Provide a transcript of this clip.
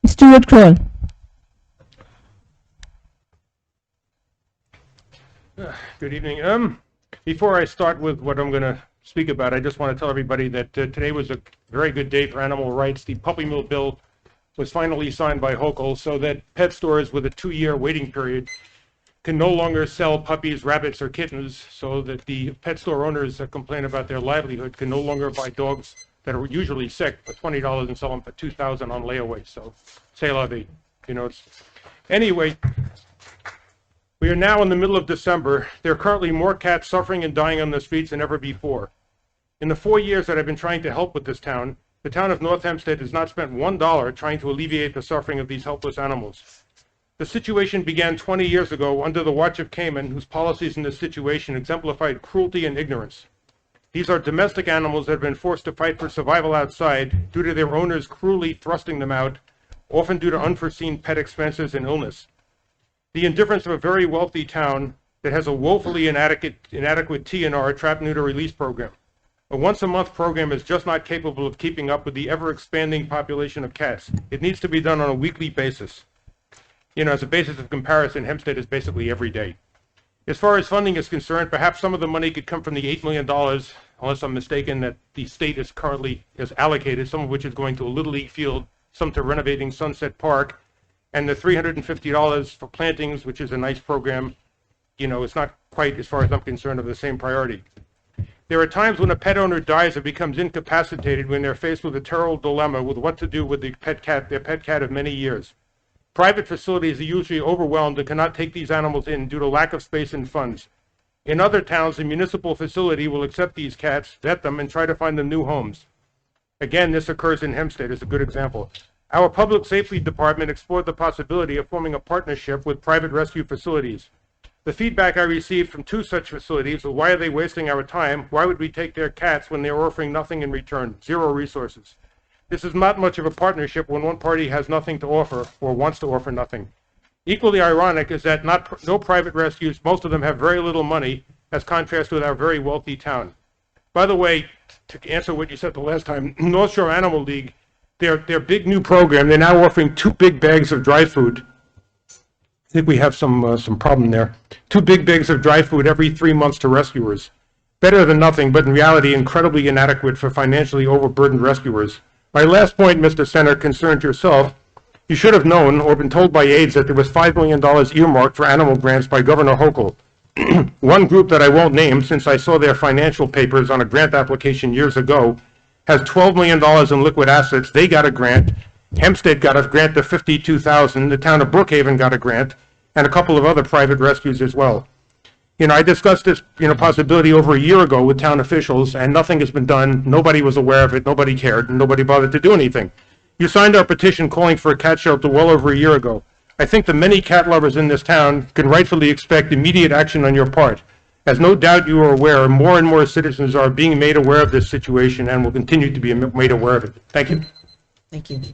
Stuart Kroll. Good evening. Before I start with what I'm going to speak about, I just want to tell everybody that today was a very good day for animal rights. The puppy mill bill was finally signed by Kroll so that pet stores with a 2-year waiting period can no longer sell puppies, rabbits, or kittens, so that the pet store owners that complain about their livelihood can no longer buy dogs that are usually sick for $20 and sell them for $2,000 on layaway. So, c'est la vie. You know, anyway, we are now in the middle of December. There are currently more cats suffering and dying on the streets than ever before. In the 4 years that I've been trying to help with this town, the town of North Hempstead has not spent $1 trying to alleviate the suffering of these helpless animals. The situation began 20 years ago under the watch of Cayman, whose policies in this situation exemplified cruelty and ignorance. These are domestic animals that have been forced to fight for survival outside due to their owners cruelly thrusting them out, often due to unforeseen pet expenses and illness. The indifference of a very wealthy town that has a woefully inadequate TNR, trap, neuter, release program. A once-a-month program is just not capable of keeping up with the ever-expanding population of cats. It needs to be done on a weekly basis. You know, as a basis of comparison, Hempstead is basically every day. As far as funding is concerned, perhaps some of the money could come from the $8 million, unless I'm mistaken, that the state is currently allocated, some of which is going to a Little League field, some to renovating Sunset Park, and the $350 for plantings, which is a nice program. You know, it's not quite, as far as I'm concerned, of the same priority. There are times when a pet owner dies or becomes incapacitated when they're faced with a terrible dilemma with what to do with their pet cat of many years. Private facilities are usually overwhelmed and cannot take these animals in due to lack of space and funds. In other towns, the municipal facility will accept these cats, vet them, and try to find them new homes. Again, this occurs in Hempstead as a good example. Our public safety department explored the possibility of forming a partnership with private rescue facilities. The feedback I received from 2 such facilities was, why are they wasting our time? Why would we take their cats when they're offering nothing in return? Zero resources. This is not much of a partnership when one party has nothing to offer or wants to offer nothing. Equally ironic is that no private rescues, most of them have very little money, as contrast with our very wealthy town. By the way, to answer what you said the last time, North Shore Animal League, their big new program, they're now offering 2 big bags of dry food. I think we have some problem there. 2 big bags of dry food every 3 months to rescuers. Better than nothing, but in reality incredibly inadequate for financially overburdened rescuers. My last point, Mr. Senator, concerned yourself. You should have known or been told by AIDS that there was $5 million earmarked for animal grants by Governor Kroll. One group that I won't name, since I saw their financial papers on a grant application years ago, has $12 million in liquid assets. They got a grant. Hempstead got a grant of $52,000. The town of Brookhaven got a grant, and a couple of other private rescues as well. You know, I discussed this, possibility over a year ago with town officials, and nothing has been done. Nobody was aware of it. Nobody cared, and nobody bothered to do anything. You signed our petition calling for a cat shelter well over a year ago. I think the many cat lovers in this town can rightfully expect immediate action on your part. As no doubt you are aware, more and more citizens are being made aware of this situation and will continue to be made aware of it. Thank you. Thank you.